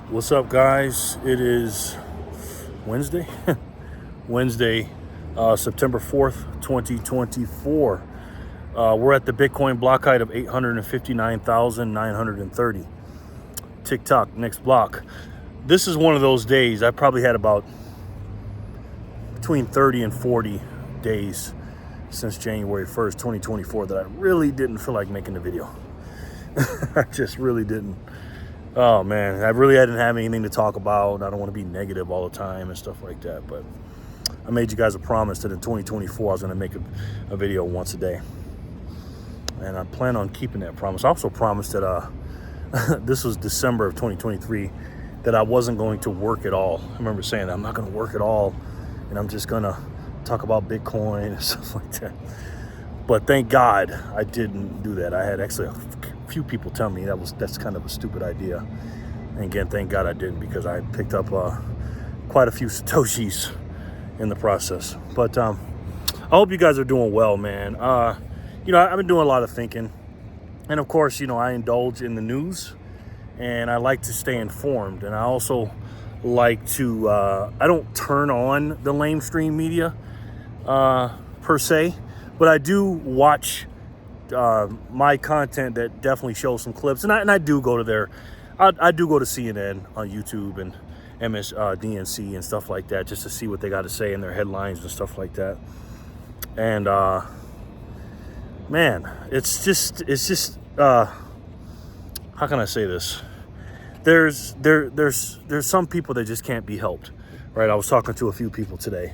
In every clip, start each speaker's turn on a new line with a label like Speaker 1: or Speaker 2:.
Speaker 1: What's up, guys? It is Wednesday, September 4th, 2024. We're at the Bitcoin block height of 859,930. TikTok, next block. This is one of those days. I probably had about between 30 and 40 days since January 1st, 2024 that I really didn't feel like making the video. I just really didn't. Oh man, I really didn't have anything to talk about. I don't want to be negative all the time and stuff like that, but I made you guys a promise that in 2024 I was going to make a video once a day, and I plan on keeping that promise. I also promised that this was December of 2023 that I wasn't going to work at all. I remember saying that I'm not going to work at all, and I'm just going to talk about Bitcoin and stuff like that. But thank God I didn't do that. I had actually a few people tell me that's kind of a stupid idea. And again, thank God I didn't, because I picked up quite a few Satoshis in the process. But I hope you guys are doing well, man. I've been doing a lot of thinking. And of course, I indulge in the news, and I like to stay informed. And I also like to, I don't turn on the lamestream media per se, but I do watch my content that definitely shows some clips. And I do go to I do go to CNN on YouTube and DNC and stuff like that, just to see what they got to say in their headlines and stuff like that. And man, it's just how can I say this? There's some people that just can't be helped, right? I was talking to a few people today,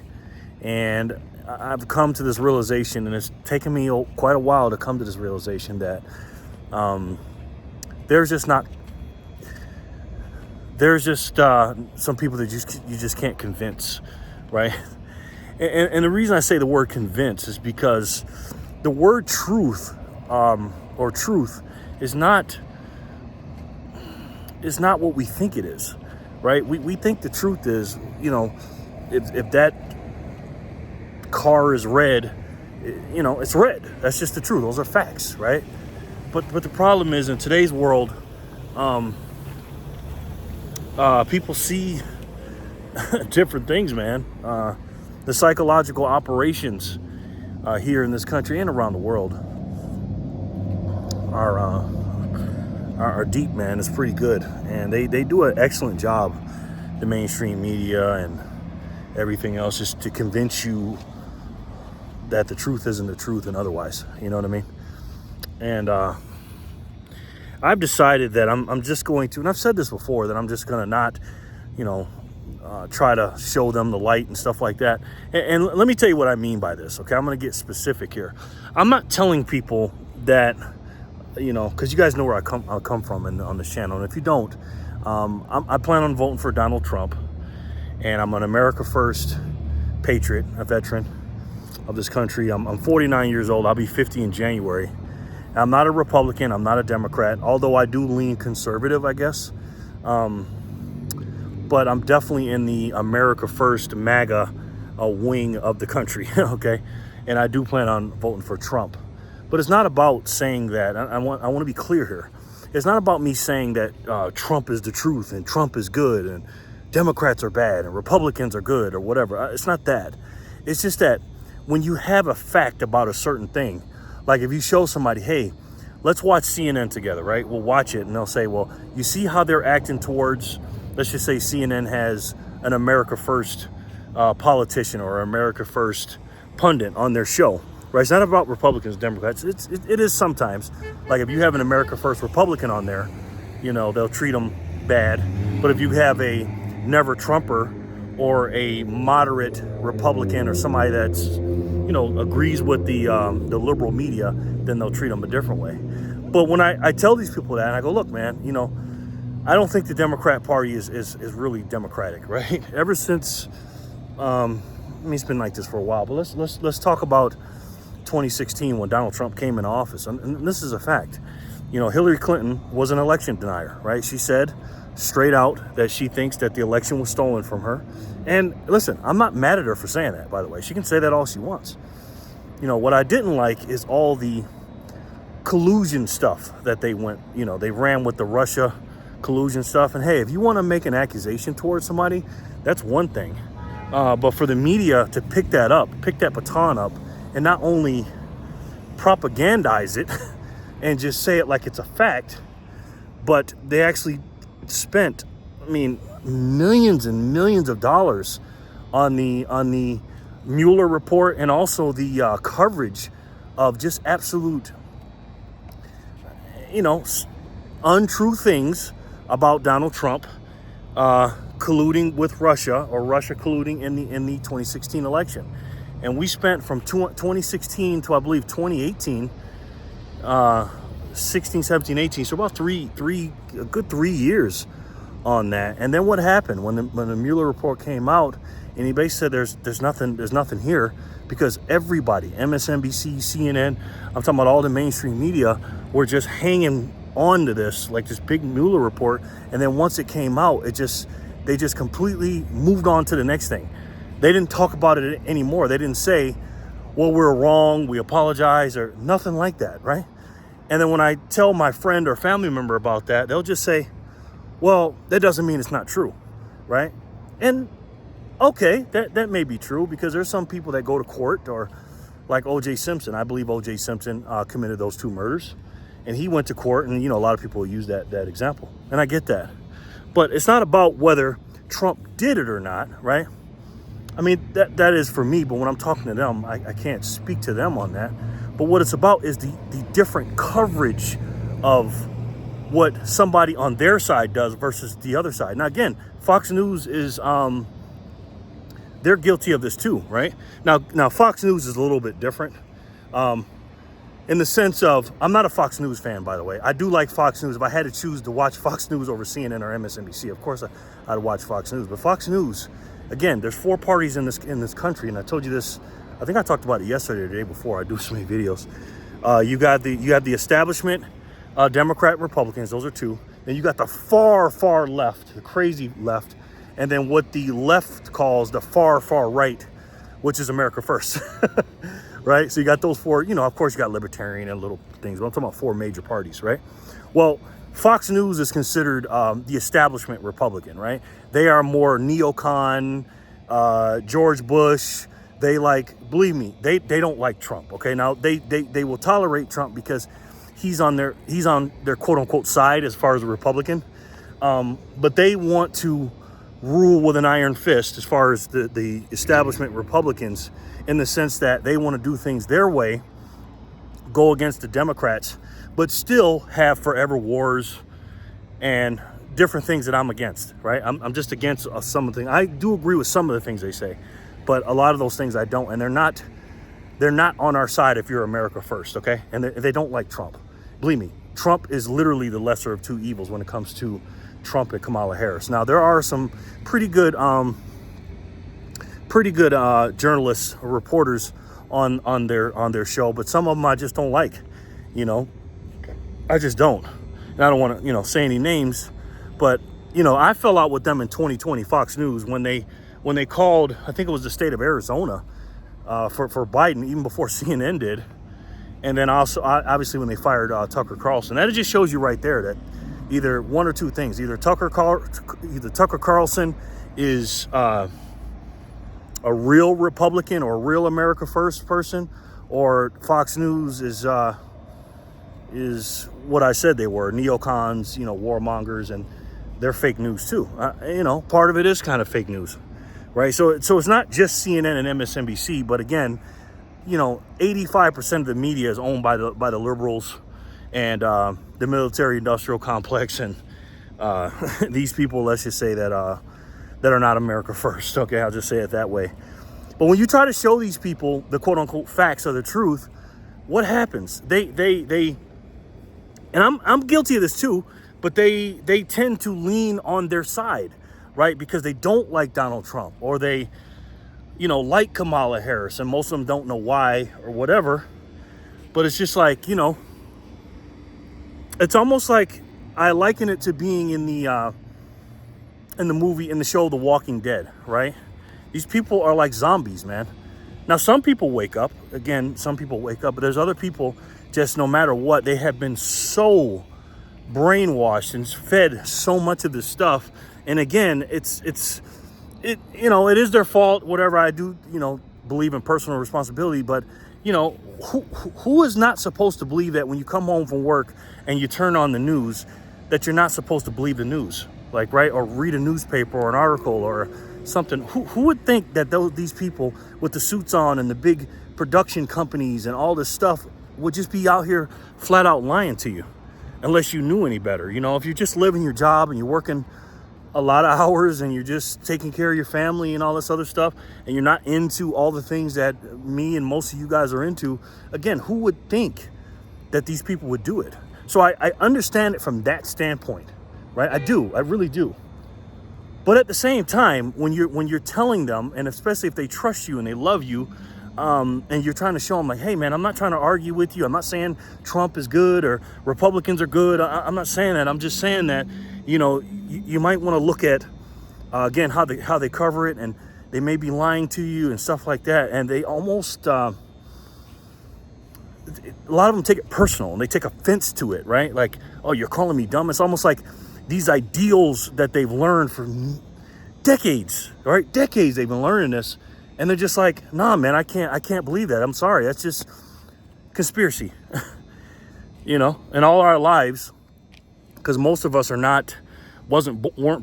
Speaker 1: and I've come to this realization, and it's taken me quite a while to come to this realization that there's just some people that you just can't convince, right? And the reason I say the word convince is because the word truth or truth is not what we think it is, right? We think the truth is, if that car is red, it's red. That's just the truth. Those are facts, right? But the problem is, in today's world, people see different things, man. The psychological operations here in this country and around the world are deep, man. It's pretty good, and they do an excellent job, the mainstream media and everything else, just to convince you that the truth isn't the truth and otherwise, you know what I mean? And I've decided that I'm just going to, and I've said this before, that I'm just going to not, try to show them the light and stuff like that. And let me tell you what I mean by this, okay? I'm going to get specific here. I'm not telling people that, because you guys know where I'll come from on this channel. And if you don't, I plan on voting for Donald Trump, and I'm an America First patriot, a veteran of this country. I'm 49 years old. I'll be 50 in January. I'm not a Republican. I'm not a Democrat, although I do lean conservative, I guess. But I'm definitely in the America First MAGA wing of the country, okay? And I do plan on voting for Trump. But it's not about saying that. I want to be clear here. It's not about me saying that Trump is the truth and Trump is good and Democrats are bad and Republicans are good or whatever. It's not that. It's just that when you have a fact about a certain thing, like if you show somebody, hey, let's watch CNN together, right? We'll watch it, and they'll say, well, you see how they're acting towards, let's just say CNN has an America First politician or America First pundit on their show, right? It's not about Republicans, Democrats. It is sometimes. Like if you have an America First Republican on there, they'll treat them bad. But if you have a never Trumper or a moderate Republican or somebody that's, agrees with the liberal media, then they'll treat them a different way. But when I tell these people that, I go, look, man, I don't think the Democrat Party is really democratic, right? Ever since, it's been like this for a while, but let's talk about 2016 when Donald Trump came into office, and this is a fact. Hillary Clinton was an election denier, right? She said straight out that she thinks that the election was stolen from her. And listen, I'm not mad at her for saying that, by the way. She can say that all she wants. What I didn't like is all the collusion stuff that they went, they ran with the Russia collusion stuff. And hey, if you want to make an accusation towards somebody, that's one thing. But for the media to pick that baton up, and not only propagandize it and just say it like it's a fact, but they actually spent, millions and millions of dollars on the Mueller report, and also the coverage of just absolute, untrue things about Donald Trump colluding with Russia, or Russia colluding in the 2016 election. And we spent from 2016 to, I believe, 2018, 16, 17, 18, so about a good 3 years on that. And then what happened when the Mueller report came out, and he basically said there's nothing here, because everybody, MSNBC, CNN, I'm talking about all the mainstream media, were just hanging on to this, like this big Mueller report. And then once it came out, they just completely moved on to the next thing. They didn't talk about it anymore. They didn't say, well, we're wrong, we apologize, or nothing like that, right? And then when I tell my friend or family member about that, they'll just say, well, that doesn't mean it's not true, right? And okay, that may be true, because there's some people that go to court, or like O.J. Simpson. I believe O.J. Simpson committed those 2 murders, and he went to court, and a lot of people use that example, and I get that. But it's not about whether Trump did it or not, right? That is for me, but when I'm talking to them, I can't speak to them on that. But what it's about is the different coverage of what somebody on their side does versus the other side. Now, again, Fox News is, they're guilty of this too, right? Now Fox News is a little bit different. In the sense of, I'm not a Fox News fan, by the way. I do like Fox News. If I had to choose to watch Fox News over CNN or MSNBC, of course I'd watch Fox News. But Fox News, again, there's 4 parties in this country, and I told you this. I think I talked about it yesterday or the day before. I do so many videos. You have the establishment, Democrat, Republicans. Those are 2. Then you got the far left, the crazy left, and then what the left calls the far right, which is America First. Right? So you got those 4, of course you got libertarian and little things, but I'm talking about 4 major parties, right? Well, Fox News is considered the establishment Republican, right? They are more neocon, George Bush. They believe me, they don't like Trump, okay? Now, they will tolerate Trump because he's on their quote unquote side as far as a Republican. But they want to rule with an iron fist as far as the establishment Republicans, in the sense that they want to do things their way, go against the Democrats, but still have forever wars and different things that I'm against, right? I'm just against some of the things. I do agree with some of the things they say, but a lot of those things I don't, and they're not on our side if you're America First, okay? And they don't like Trump. Believe me, Trump is literally the lesser of 2 evils when it comes to Trump and Kamala Harris. Now, there are some pretty good journalists or reporters on their show, but some of them I just don't like. I just don't. And I don't want to say any names, but I fell out with them in 2020 Fox News when they called, I think it was the state of Arizona, for Biden, even before CNN did. And then also obviously when they fired Tucker Carlson. That just shows you right there that either one or 2 things. Either Tucker Carlson is a real Republican or a real America First person, or Fox News is what I said they were, neocons, warmongers, and they're fake news too. Part of it is kind of fake news, right? So it's not just CNN and MSNBC, but again, 85% of the media is owned by the liberals and the military-industrial complex, and these people, let's just say that are not America First. Okay, I'll just say it that way. But when you try to show these people the quote-unquote facts of the truth, what happens? They and I'm guilty of this too, but they tend to lean on their side, right? Because they don't like Donald Trump, or they like Kamala Harris, and most of them don't know why or whatever. But it's just like, it's almost like I liken it to being in the show The Walking Dead, right? These people are like zombies, man. Now, some people wake up. Again, some people wake up, but there's other people just no matter what, they have been so brainwashed and fed so much of this stuff. And again, it is their fault, whatever. I do, believe in personal responsibility, but who is not supposed to believe that when you come home from work and you turn on the news, that you're not supposed to believe the news, like, right? Or read a newspaper or an article or something. Who would think that these people with the suits on and the big production companies and all this stuff would just be out here flat out lying to you, unless you knew any better? If you're just living your job and you're working a lot of hours and you're just taking care of your family and all this other stuff, and you're not into all the things that me and most of you guys are into, again, who would think that these people would do it? So I understand it from that standpoint, right? I really do. But at the same time, when you're telling them, and especially if they trust you and they love you, and you're trying to show them like, hey man, I'm not trying to argue with you. I'm not saying Trump is good or Republicans are good. I'm not saying that. I'm just saying that, you might want to look at, again, how they cover it, and they may be lying to you and stuff like that. And they almost, a lot of them take it personal and they take offense to it, right? Like, oh, you're calling me dumb. It's almost like these ideals that they've learned for decades, right? Decades they've been learning this. And they're just like, nah, man, I can't believe that. I'm sorry. That's just conspiracy, in all our lives, because most of us weren't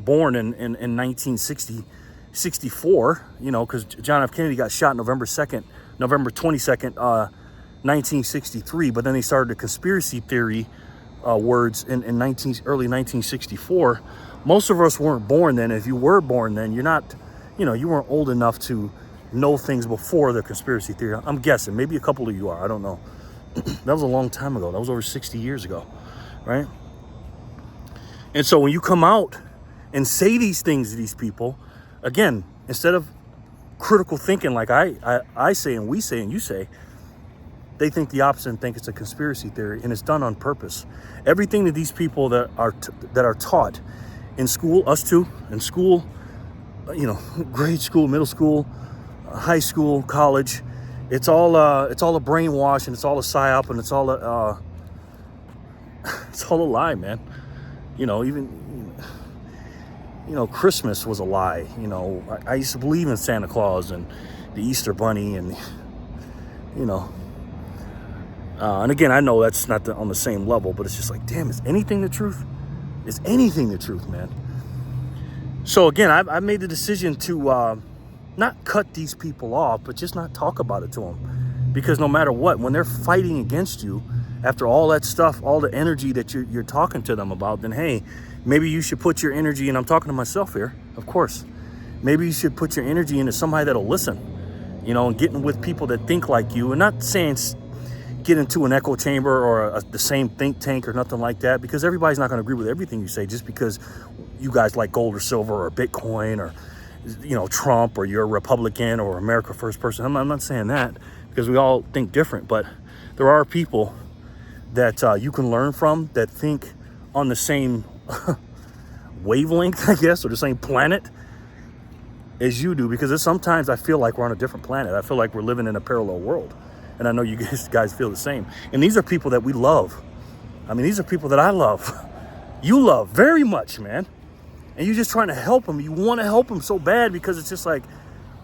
Speaker 1: born in 1964, because John F. Kennedy got shot November 22nd, 1963. But then they started the conspiracy theory words in early 1964. Most of us weren't born then. If you were born then, you're not, you weren't old enough to know things before the conspiracy theory. I'm guessing. Maybe a couple of you are. I don't know. That was a long time ago. That was over 60 years ago, right? And so when you come out and say these things to these people, again, instead of critical thinking like I say and we say and you say, they think the opposite and think it's a conspiracy theory, and it's done on purpose. Everything that these people that are taught in school, us too, in school, grade school, middle school, high school, college, it's all a brainwash, and it's all a psyop, and it's all a lie, man. Even Christmas was a lie. I used to believe in Santa Claus and the Easter Bunny, and and again, I know that's not on the same level, but it's just like, damn, is anything the truth? Is anything the truth, man? So again, I made the decision to not cut these people off, but just not talk about it to them. Because no matter what, when they're fighting against you, after all that stuff, all the energy that you're talking to them about, then hey, maybe you should put your energy, and I'm talking to myself here, of course, maybe you should put your energy into somebody that'll listen, and getting with people that think like you, and not saying get into an echo chamber or the same think tank or nothing like that, because everybody's not going to agree with everything you say just because you guys like gold or silver or Bitcoin or Trump, or you're a Republican or America First person. I'm not saying that, because we all think different, but there are people that you can learn from that think on the same wavelength, I guess, or the same planet as you do, because sometimes I feel like we're on a different planet. I feel like we're living in a parallel world, and I know you guys feel the same. And these are people that we love. I mean, these are people that I love. You love very much, man. And you're just trying to help them. You want to help them so bad, because it's just like,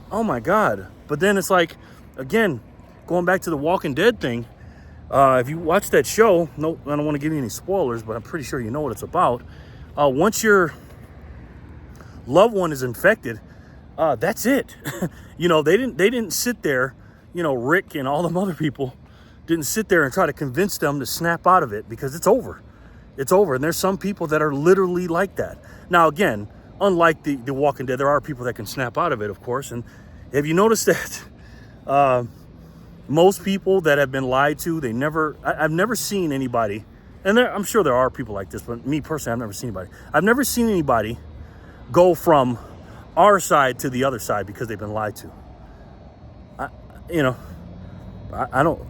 Speaker 1: oh my God. But then it's like, again, going back to the Walking Dead thing, if you watch that show, no, I don't want to give you any spoilers, but I'm pretty sure you know what it's about. Once your loved one is infected, that's it. They didn't sit there, Rick and all them other people didn't sit there and try to convince them to snap out of it, because it's over. It's over. And there's some people that are literally like that. Now, again, unlike the Walking Dead, there are people that can snap out of it, of course. And have you noticed that most people that have been lied to, I've never seen anybody, and I'm sure there are people like this, but me personally, I've never seen anybody. I've never seen anybody go from our side to the other side because they've been lied to. I don't.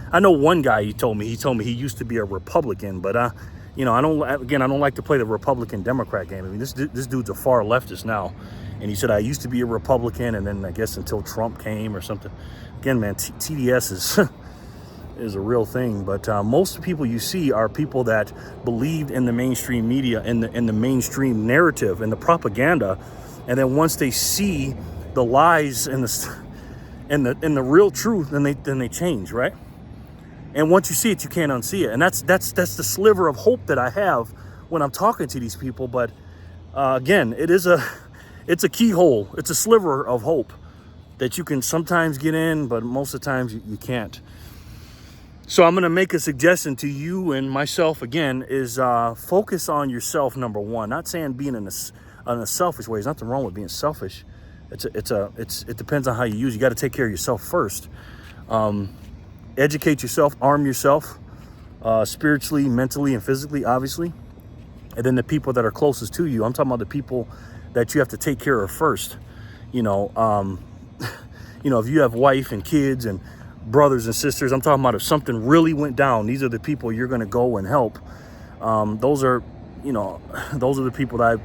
Speaker 1: I know one guy. He told me he used to be a Republican, but I don't like to play the Republican Democrat game. I mean, this dude's a far leftist now, and he said, I used to be a Republican, and then I guess until Trump came or something. Again, man, TDS is is a real thing. But most people you see are people that believed in the mainstream media, in the mainstream narrative and the propaganda, and then once they see the lies and the real truth, then they change, right? And once you see it, you can't unsee it. And that's the sliver of hope that I have when I'm talking to these people. But again, it's a keyhole. It's a sliver of hope that you can sometimes get in, but most of the times you can't. So I'm going to make a suggestion to you and myself again is focus on yourself, number one. Not saying being in a selfish way. There's nothing wrong with being selfish. It depends on how you use it. You got to take care of yourself first. Educate yourself, arm yourself, spiritually, mentally, and physically, obviously. And then the people that are closest to you. I'm talking about the people that you have to take care of first. You know, if you have wife and kids and brothers and sisters, I'm talking about if something really went down, these are the people you're going to go and help. Those are the people that I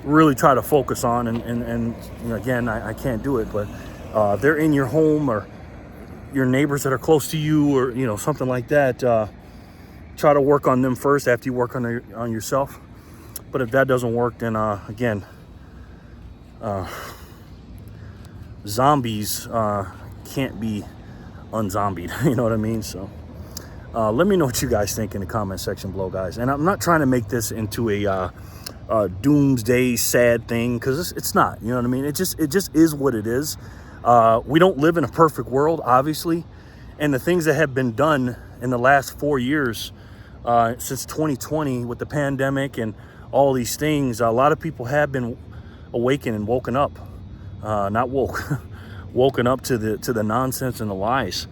Speaker 1: really try to focus on. And again, I can't do it, but they're in your home or your neighbors that are close to you or, something like that. Try to work on them first after you work on yourself. But if that doesn't work, then again, zombies can't be unzombied. You know what I mean? So let me know what you guys think in the comment section below, guys. And I'm not trying to make this into a doomsday sad thing, because it's not. You know what I mean? It just is what it is. We don't live in a perfect world, obviously. And the things that have been done in the last 4 years, since 2020 with the pandemic and all these things, a lot of people have been awakened and woken up. Not woke, woken up to the nonsense and the lies,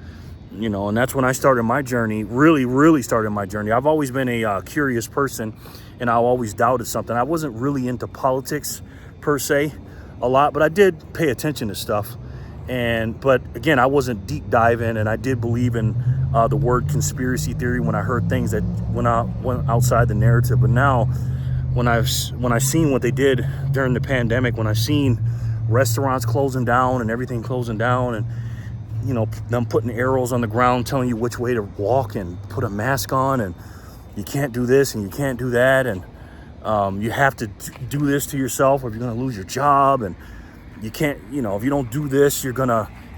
Speaker 1: and that's when I started my journey, really started my journey. I've always been a curious person, and I always doubted something. I wasn't really into politics per se a lot, but I did pay attention to stuff. But again, I wasn't deep diving, and I did believe in the word conspiracy theory when I heard things that went outside the narrative. But now, when I seen what they did during the pandemic, when I seen restaurants closing down and everything closing down, and them putting arrows on the ground telling you which way to walk and put a mask on, and you can't do this and you can't do that, and you have to do this to yourself or you're gonna lose your job, and you can't, if you don't do this, you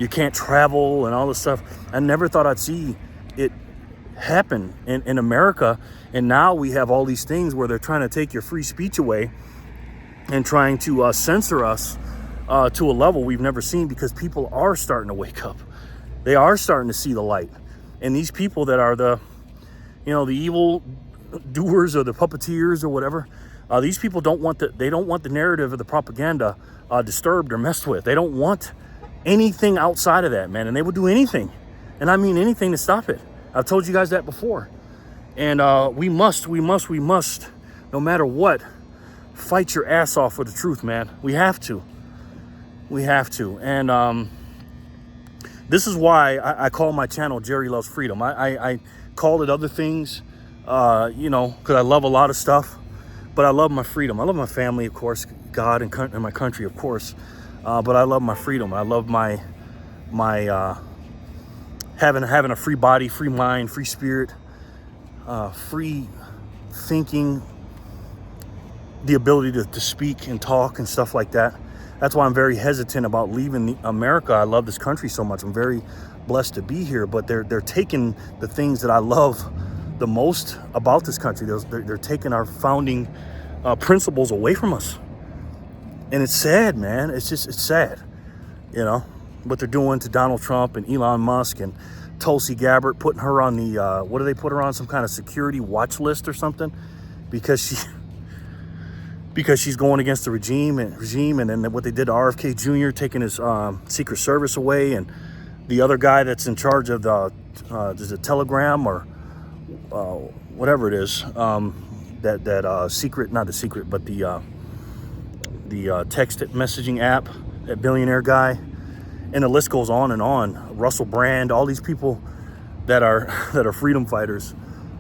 Speaker 1: can't travel and all this stuff. I never thought I'd see it happen in America. And now we have all these things where they're trying to take your free speech away and trying to censor us to a level we've never seen, because people are starting to wake up. They are starting to see the light. And these people that are the evil doers or the puppeteers or whatever, these people don't want the narrative of the propaganda disturbed or messed with. They don't want anything outside of that, man. And they will do anything, and I mean anything, to stop it. I've told you guys that before. And we must, no matter what, fight your ass off for the truth, man. We have to. And this is why I call my channel Jerry Loves Freedom. I call it other things, because I love a lot of stuff. But I love my freedom. I love my family, of course, God and my country, of course. But I love my freedom. I love my having a free body, free mind, free spirit, free thinking, the ability to speak and talk and stuff like that. That's why I'm very hesitant about leaving America. I love this country so much. I'm very blessed to be here. But they're taking the things that I love the most about this country. They're taking our founding principles away from us. And it's sad, man. It's sad, what they're doing to Donald Trump and Elon Musk and Tulsi Gabbard, putting her on the, what do they put her on? Some kind of security watch list or something, because she's going against the regime, and then what they did to RFK Jr., taking his Secret Service away, and the other guy that's in charge of is it Telegram or whatever it is, that secret, not the secret, but the text messaging app, that billionaire guy, and the list goes on and on. Russell Brand, all these people that are freedom fighters.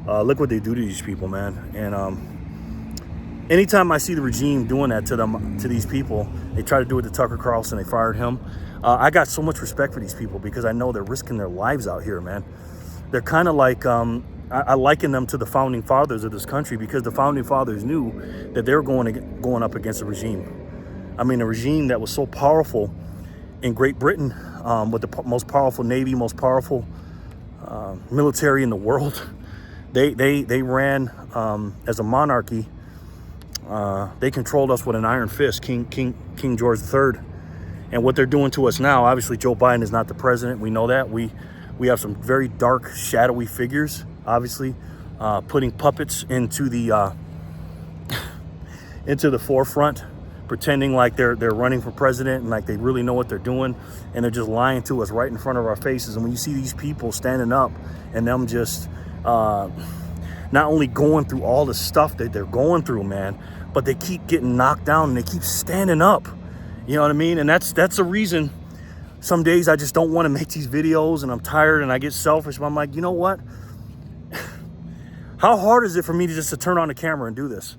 Speaker 1: Look what they do to these people, man. And anytime I see the regime doing that to these people, they try to do it to Tucker Carlson. They fired him. I got so much respect for these people, because I know they're risking their lives out here, man. They're kind of like, I liken them to the founding fathers of this country, because the founding fathers knew that they were going up against a regime. I mean, a regime that was so powerful in Great Britain, with the most powerful navy, most powerful military in the world. They ran as a monarchy. They controlled us with an iron fist, King George III. And what they're doing to us now, obviously Joe Biden is not the president. We know that. We have some very dark, shadowy figures, obviously, putting puppets into the forefront, pretending like they're running for president and like they really know what they're doing, and they're just lying to us right in front of our faces. And when you see these people standing up and them just not only going through all the stuff that they're going through, man, but they keep getting knocked down and they keep standing up. You know what I mean? And that's the reason some days I just don't want to make these videos, and I'm tired and I get selfish, but I'm like, you know what? How hard is it for me to turn on the camera and do this?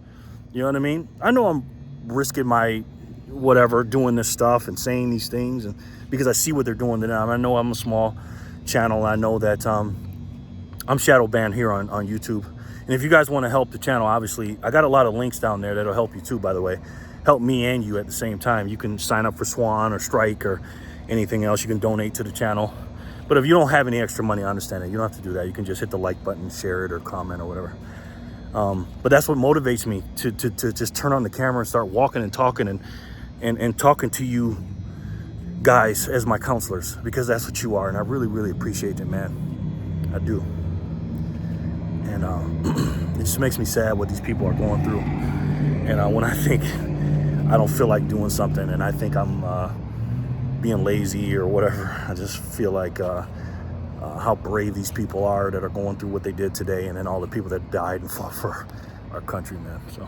Speaker 1: You know what I mean? I know I'm risking my whatever doing this stuff and saying these things, and because I see what they're doing to them. I know I'm a small channel. I know that I'm shadow banned here on YouTube. And if you guys want to help the channel, obviously I got a lot of links down there that'll help you too, by the way. Help me and you at the same time. You can sign up for Swan or Strike or anything else. You can donate to the channel. But if you don't have any extra money, I understand it. You don't have to do that. You can just hit the like button, share it, or comment or whatever. But that's what motivates me to just turn on the camera and start walking and talking and talking to you guys as my counselors, because that's what you are. And I really, really appreciate it, man. I do. And it just makes me sad what these people are going through. And when I think I don't feel like doing something, and I think I'm being lazy or whatever, I just feel like how brave these people are that are going through what they did today, and then all the people that died and fought for our country, man. So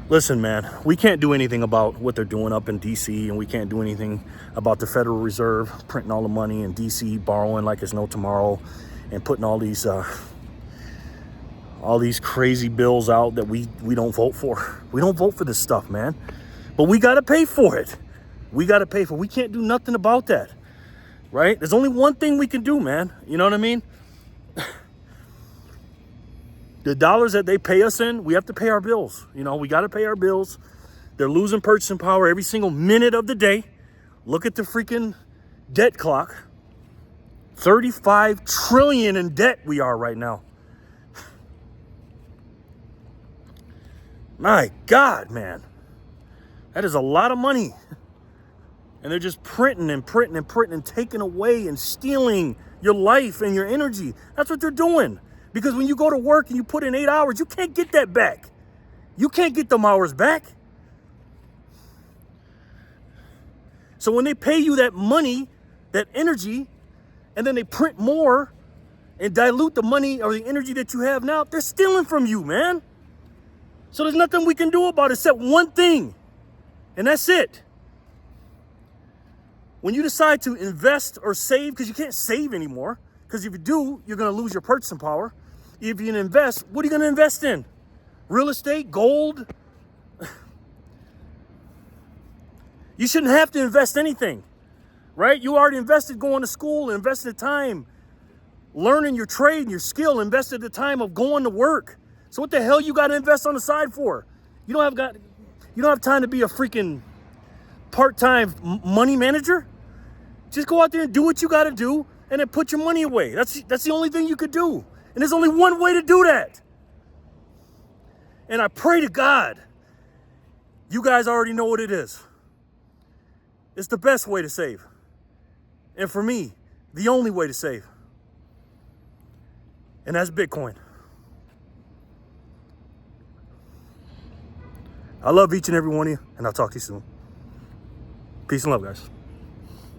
Speaker 1: listen, man, we can't do anything about what they're doing up in DC, and we can't do anything about the Federal Reserve printing all the money in DC, borrowing like it's no tomorrow, and putting all these crazy bills out that we don't vote for. We don't vote for this stuff, man. But we got to pay for it. We got to pay for it. We can't do nothing about that, right? There's only one thing we can do, man. You know what I mean? The dollars that they pay us in, we have to pay our bills. You know, we got to pay our bills. They're losing purchasing power every single minute of the day. Look at the freaking debt clock. 35 trillion in debt we are right now. My God, man. That is a lot of money. And they're just printing and printing and printing and taking away and stealing your life and your energy. That's what they're doing. Because when you go to work and you put in 8 hours, you can't get that back. You can't get them hours back. So when they pay you that money, that energy, and then they print more and dilute the money or the energy that you have now, they're stealing from you, man. So there's nothing we can do about it except one thing, and that's it. When you decide to invest or save, because you can't save anymore, because if you do, you're going to lose your purchasing power. If you invest, what are you going to invest in? Real estate, gold? You shouldn't have to invest anything, right? You already invested going to school, invested the time, learning your trade and your skill, invested the time of going to work. So what the hell you got to invest on the side for? You don't have time to be a freaking part-time money manager. Just go out there and do what you got to do, and then put your money away. That's the only thing you could do. And there's only one way to do that. And I pray to God, you guys already know what it is. It's the best way to save. And for me, the only way to save. And that's Bitcoin. I love each and every one of you, and I'll talk to you soon. Peace and love, guys.